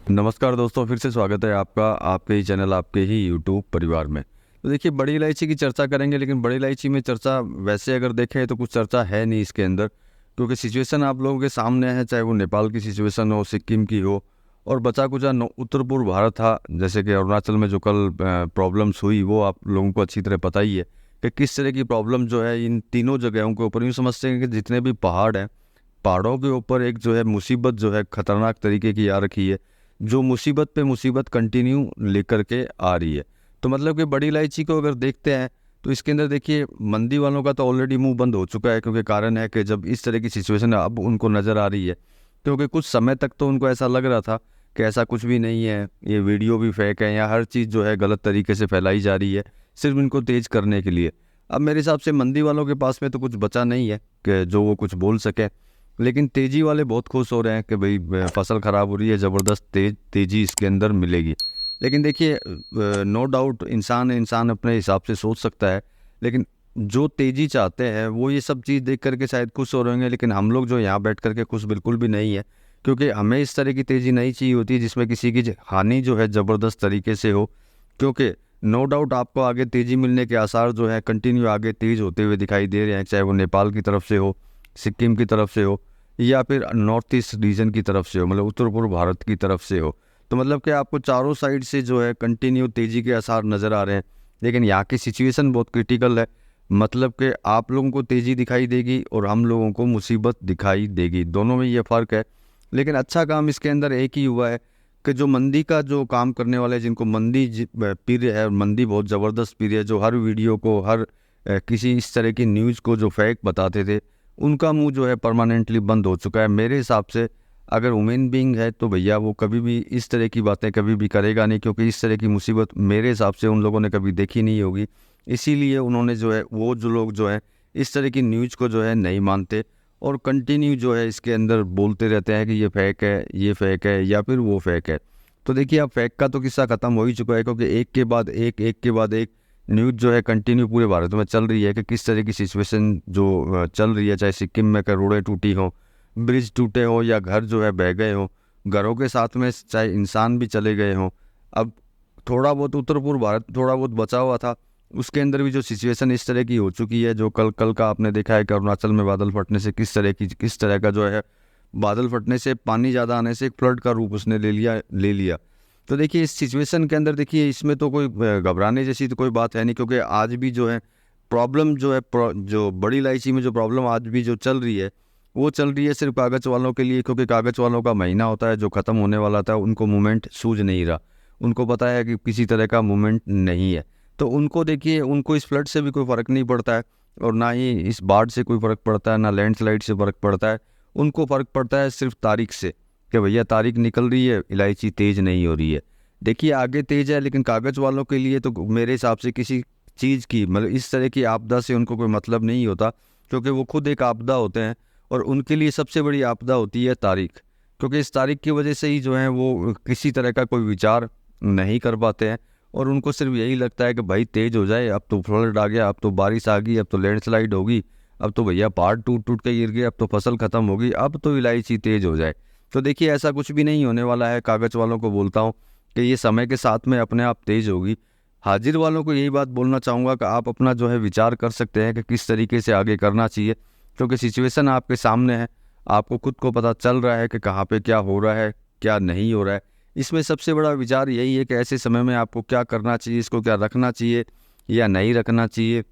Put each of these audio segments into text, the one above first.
नमस्कार दोस्तों, फिर से स्वागत है आपका आपके ही चैनल आपके ही यूट्यूब परिवार में। तो देखिए, बड़ी इलायची की चर्चा करेंगे, लेकिन बड़ी इलायची में चर्चा वैसे अगर देखें तो कुछ चर्चा है नहीं इसके अंदर, क्योंकि सिचुएशन आप लोगों के सामने है, चाहे वो नेपाल की सिचुएशन हो, सिक्किम की हो, और बचा कुचा उत्तर पूर्व भारत था, जैसे कि अरुणाचल में जो कल प्रॉब्लम्स हुई वो आप लोगों को अच्छी तरह पता ही है कि किस तरह की प्रॉब्लम जो है इन तीनों जगहों के ऊपर। यूँ समझते हैं कि जितने भी पहाड़ हैं, पहाड़ों के ऊपर एक जो है मुसीबत जो है खतरनाक तरीके की आ रखी है, जो मुसीबत पे मुसीबत कंटिन्यू लेकर के आ रही है। तो मतलब कि बड़ी इलायची को अगर देखते हैं तो इसके अंदर देखिए, मंदी वालों का तो ऑलरेडी मुंह बंद हो चुका है, क्योंकि कारण है कि जब इस तरह की सिचुएशन अब उनको नज़र आ रही है, क्योंकि कुछ समय तक तो उनको ऐसा लग रहा था कि ऐसा कुछ भी नहीं है, ये वीडियो भी फेक है, या हर चीज़ जो है गलत तरीके से फैलाई जा रही है सिर्फ इनको तेज करने के लिए। अब मेरे हिसाब से मंदी वालों के पास में तो कुछ बचा नहीं है कि जो वो कुछ बोल सके, लेकिन तेजी वाले बहुत खुश हो रहे हैं कि भाई फसल ख़राब हो रही है, ज़बरदस्त तेजी इसके अंदर मिलेगी। लेकिन देखिए, नो डाउट इंसान अपने हिसाब से सोच सकता है, लेकिन जो तेज़ी चाहते हैं वो ये सब चीज़ देख करके शायद खुश हो रहे होंगे, लेकिन हम लोग जो यहाँ बैठ करके खुश बिल्कुल भी नहीं है, क्योंकि हमें इस तरह की तेज़ी नहीं चाहिए होती जिसमें किसी की हानि जो है ज़बरदस्त तरीके से हो। क्योंकि नो डाउट आपको आगे तेज़ी मिलने के आसार जो है कंटिन्यू आगे तेज़ होते हुए दिखाई दे रहे हैं, चाहे वो नेपाल की तरफ से हो, सिक्किम की तरफ से हो, या फिर नॉर्थ ईस्ट रीजन की तरफ से हो, मतलब उत्तर पूर्व भारत की तरफ से हो। तो मतलब कि आपको चारों साइड से जो है कंटिन्यू तेज़ी के आसार नज़र आ रहे हैं, लेकिन यहाँ की सिचुएशन बहुत क्रिटिकल है। मतलब कि आप लोगों को तेज़ी दिखाई देगी और हम लोगों को मुसीबत दिखाई देगी, दोनों में ये फ़र्क है। लेकिन अच्छा काम इसके अंदर एक ही हुआ है कि जो मंदी का जो काम करने वाले, जिनको मंदी पीर है, और मंदी बहुत ज़बरदस्त पीर है, जो हर वीडियो को हर किसी इस तरह की न्यूज़ को जो फेक बताते थे, उनका मुंह जो है परमानेंटली बंद हो चुका है। मेरे हिसाब से अगर ह्यूमन बीइंग है तो भैया वो कभी भी इस तरह की बातें कभी भी करेगा नहीं, क्योंकि इस तरह की मुसीबत मेरे हिसाब से उन लोगों ने कभी देखी नहीं होगी। इसीलिए उन्होंने जो है, वो जो लोग जो है इस तरह की न्यूज़ को जो है नहीं मानते, और कंटिन्यू जो है इसके अंदर बोलते रहते हैं कि ये फेक है, ये फेक है, या फिर वो फेक है। तो देखिए, अब फेक का तो किस्सा ख़त्म हो ही चुका है, क्योंकि एक के बाद एक न्यूज़ जो है कंटिन्यू पूरे भारत में चल रही है कि किस तरह की सिचुएशन जो चल रही है, चाहे सिक्किम में करोड़ें टूटी हों, ब्रिज टूटे हों, या घर जो है बह गए हों, घरों के साथ में चाहे इंसान भी चले गए हों। अब थोड़ा बहुत उत्तर पूर्व भारत थोड़ा बहुत बचा हुआ था, उसके अंदर भी जो सिचुएशन इस तरह की हो चुकी है, जो कल कल का आपने देखा है कि अरुणाचल में बादल फटने से किस तरह का जो है, बादल फटने से पानी ज़्यादा आने से एक फ्लड का रूप उसने ले लिया। तो देखिए, इस सिचुएशन के अंदर देखिए, इसमें तो कोई घबराने जैसी तो कोई बात है नहीं, क्योंकि आज भी जो है प्रॉब्लम जो है, जो बड़ी इलायची में जो प्रॉब्लम आज भी जो चल रही है, वो चल रही है सिर्फ कागज़ वालों के लिए, क्योंकि कागज़ वालों का महीना होता है जो ख़त्म होने वाला था, उनको मूवमेंट सूझ नहीं रहा। उनको पता है कि किसी तरह का मूवमेंट नहीं है, तो उनको देखिए, उनको इस फ्लड से भी कोई फ़र्क नहीं पड़ता है, और ना ही इस बाढ़ से कोई फ़र्क पड़ता है, ना लैंडस्लाइड से फ़र्क पड़ता है। उनको फ़र्क पड़ता है सिर्फ तारीख से, कि भैया तारीख निकल रही है, इलायची तेज़ नहीं हो रही है। देखिए, आगे तेज़ है, लेकिन कागज़ वालों के लिए तो मेरे हिसाब से किसी चीज़ की, मतलब इस तरह की आपदा से उनको कोई मतलब नहीं होता, क्योंकि वो खुद एक आपदा होते हैं, और उनके लिए सबसे बड़ी आपदा होती है तारीख। क्योंकि इस तारीख की वजह से ही जो है वो किसी तरह का कोई विचार नहीं कर पाते हैं, और उनको सिर्फ यही लगता है कि भाई तेज़ हो जाए, अब तो फ्लड आ गया, अब तो बारिश आ गई, अब तो लैंडस्लाइड होगी, अब तो भैया पहाड़ टूट टूट के गिर गए, अब तो फसल ख़त्म होगी, अब तो इलायची तेज़ हो जाए। तो देखिए, ऐसा कुछ भी नहीं होने वाला है। कागज़ वालों को बोलता हूँ कि ये समय के साथ में अपने आप तेज़ होगी। हाजिर वालों को यही बात बोलना चाहूँगा कि आप अपना जो है विचार कर सकते हैं कि किस तरीके से आगे करना चाहिए, क्योंकि सिचुएशन आपके सामने है, आपको खुद को पता चल रहा है कि कहाँ पे क्या हो रहा है, क्या नहीं हो रहा है। इसमें सबसे बड़ा विचार यही है कि ऐसे समय में आपको क्या करना चाहिए, इसको क्या रखना चाहिए या नहीं रखना चाहिए,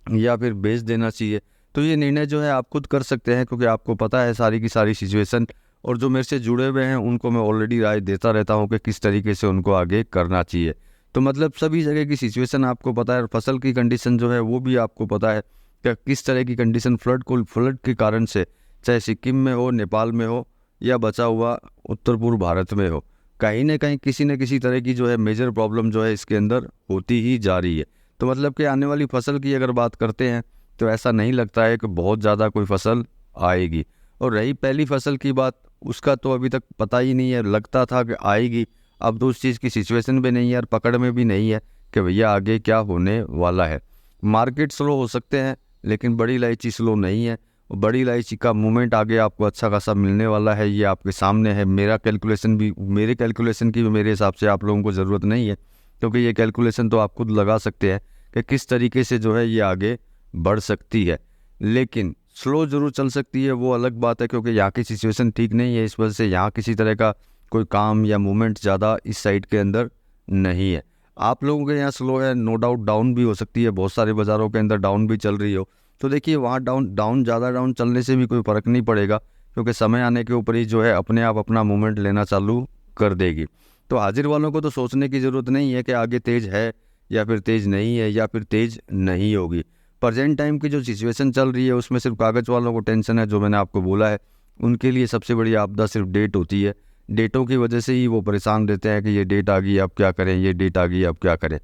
या फिर बेच देना चाहिए। तो ये निर्णय जो है आप खुद कर सकते हैं, क्योंकि आपको पता है सारी की सारी सिचुएशन, और जो मेरे से जुड़े हुए हैं उनको मैं ऑलरेडी राय देता रहता हूँ कि किस तरीके से उनको आगे करना चाहिए। तो मतलब सभी जगह की सिचुएशन आपको पता है, और फसल की कंडीशन जो है वो भी आपको पता है कि किस तरह की कंडीशन फ्लड के कारण से, चाहे सिक्किम में हो, नेपाल में हो, या बचा हुआ उत्तर पूर्व भारत में हो, कहीं ना कहीं किसी न किसी तरह की जो है मेजर प्रॉब्लम जो है इसके अंदर होती ही जा रही है। तो मतलब कि आने वाली फसल की अगर बात करते हैं तो ऐसा नहीं लगता है कि बहुत ज़्यादा कोई फसल आएगी। और रही पहली फसल की बात, उसका तो अभी तक पता ही नहीं है, लगता था कि आएगी, अब तो उस चीज़ की सिचुएशन भी नहीं है और पकड़ में भी नहीं है कि भैया आगे क्या होने वाला है। मार्केट स्लो हो सकते हैं, लेकिन बड़ी इलायची स्लो नहीं है, बड़ी इलायची का मूवमेंट आगे आपको अच्छा खासा मिलने वाला है, ये आपके सामने है। मेरे कैलकुलेशन की भी मेरे हिसाब से आप लोगों को ज़रूरत नहीं है, क्योंकि ये कैलकुलेशन तो आप खुद लगा सकते हैं कि किस तरीके से जो है ये आगे बढ़ सकती है। लेकिन स्लो ज़रूर चल सकती है, वो अलग बात है, क्योंकि यहाँ की सिचुएशन ठीक नहीं है। इस वजह से यहाँ किसी तरह का कोई काम या मूवमेंट ज़्यादा इस साइड के अंदर नहीं है। आप लोगों के यहाँ स्लो है, नो डाउट डाउन भी हो सकती है, बहुत सारे बाज़ारों के अंदर डाउन भी चल रही हो। तो देखिए वहाँ ज़्यादा डाउन चलने से भी कोई फ़र्क नहीं पड़ेगा, क्योंकि समय आने के ऊपर ही जो है अपने आप अपना मूवमेंट लेना चालू कर देगी। तो हाजिर वालों को तो सोचने की ज़रूरत नहीं है कि आगे तेज़ है या फिर तेज़ नहीं है या फिर तेज़ नहीं होगी। प्रेजेंट टाइम की जो सिचुएशन चल रही है उसमें सिर्फ कागज़ वालों को टेंशन है, जो मैंने आपको बोला है। उनके लिए सबसे बड़ी आपदा सिर्फ डेट होती है। डेटों की वजह से ही वो परेशान रहते हैं कि ये डेट आ गई अब क्या करें, ये डेट आ गई अब क्या करें।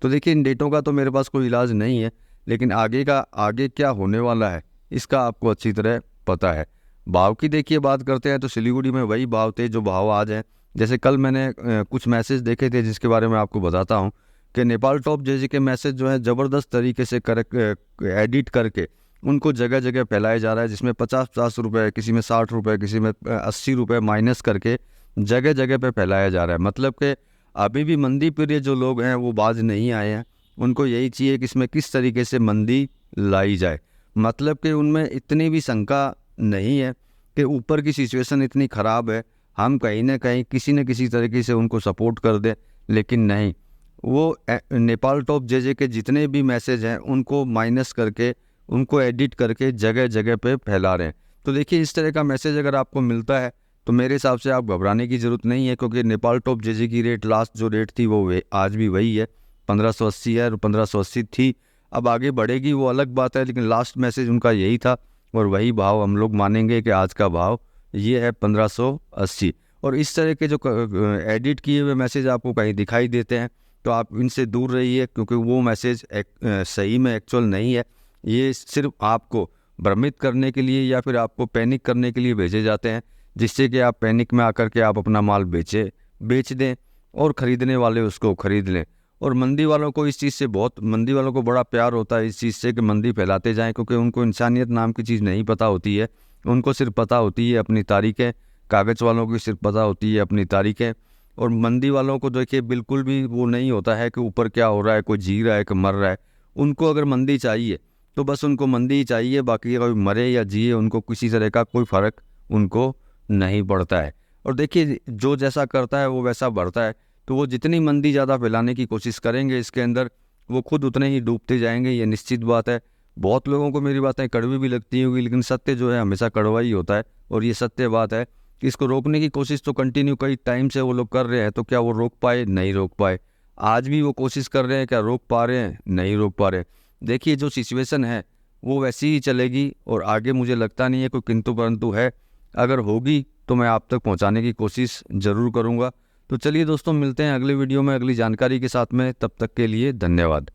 तो देखिए इन डेटों का तो मेरे पास कोई इलाज नहीं है, लेकिन आगे क्या होने वाला है इसका आपको अच्छी तरह पता है। भाव की देखिए बात करते हैं तो सिलीगुड़ी में वही भाव थे जो भाव आज हैं। जैसे कल मैंने कुछ मैसेज देखे थे जिसके बारे में आपको बताता हूँ कि नेपाल टॉप जैसे के मैसेज जो है ज़बरदस्त तरीके से एडिट करके उनको जगह जगह फैलाया जा रहा है, जिसमें 50-50 रुपये, किसी में 60 रुपये, किसी में 80 रुपये माइनस करके जगह जगह पे फैलाया जा रहा है। मतलब कि अभी भी मंदी प्रिय जो लोग हैं वो बाज नहीं आए हैं, उनको यही चाहिए कि इसमें किस तरीके से मंदी लाई जाए। मतलब कि उनमें इतनी भी शंका नहीं है कि ऊपर की सिचुएशन इतनी ख़राब है, हम कहीं ना कहीं किसी न किसी तरीके से उनको सपोर्ट कर दें। लेकिन नहीं, वो नेपाल टॉप जे के जितने भी मैसेज हैं उनको माइनस करके, उनको एडिट करके जगह जगह पे फैला रहे हैं। तो देखिए इस तरह का मैसेज अगर आपको मिलता है तो मेरे हिसाब से आप घबराने की ज़रूरत नहीं है, क्योंकि नेपाल टॉप जे की रेट लास्ट जो रेट थी वो आज भी वही है, 1580 है और 1580 थी। अब आगे बढ़ेगी वो अलग बात है, लेकिन लास्ट मैसेज उनका यही था और वही भाव हम लोग मानेंगे कि आज का भाव ये है 1580। और इस तरह के जो एडिट किए हुए मैसेज आपको कहीं दिखाई देते हैं तो आप इनसे दूर रहिए, क्योंकि वो मैसेज सही में एक्चुअल नहीं है। ये सिर्फ आपको भ्रमित करने के लिए या फिर आपको पैनिक करने के लिए भेजे जाते हैं, जिससे कि आप पैनिक में आकर के आप अपना माल बेच दें और ख़रीदने वाले उसको ख़रीद लें। और मंदी वालों को इस चीज़ से मंदी वालों को बड़ा प्यार होता है इस चीज़ से कि मंदी फैलाते जाएं, क्योंकि उनको इंसानियत नाम की चीज़ नहीं पता होती है। उनको सिर्फ पता होती है अपनी तारीखें, कागज़ वालों की सिर्फ पता होती है अपनी तारीखें। और मंदी वालों को देखिए बिल्कुल भी वो नहीं होता है कि ऊपर क्या हो रहा है, कोई जी रहा है कि मर रहा है। उनको अगर मंदी चाहिए तो बस उनको मंदी ही चाहिए, बाकी कोई मरे या जिए उनको किसी तरह का कोई फ़र्क उनको नहीं पड़ता है। और देखिए जो जैसा करता है वो वैसा बढ़ता है, तो वो जितनी मंदी ज़्यादा फैलाने की कोशिश करेंगे इसके अंदर, वो खुद उतने ही डूबते जाएंगे, ये निश्चित बात है। बहुत लोगों को मेरी बातें कड़वी भी लगती होगी, लेकिन सत्य जो है हमेशा कड़वा ही होता है, और ये सत्य बात है कि इसको रोकने की कोशिश तो कंटिन्यू कई टाइम से वो लोग कर रहे हैं। तो क्या वो रोक पाए? नहीं रोक पाए। आज भी वो कोशिश कर रहे हैं, क्या रोक पा रहे हैं? नहीं रोक पा रहे। देखिए जो सिचुएशन है वो वैसी ही चलेगी और आगे मुझे लगता नहीं है कोई किंतु परंतु है। अगर होगी तो मैं आप तक पहुंचाने की कोशिश ज़रूर करूंगा। तो चलिए दोस्तों, मिलते हैं अगले वीडियो में अगली जानकारी के साथ में। तब तक के लिए धन्यवाद।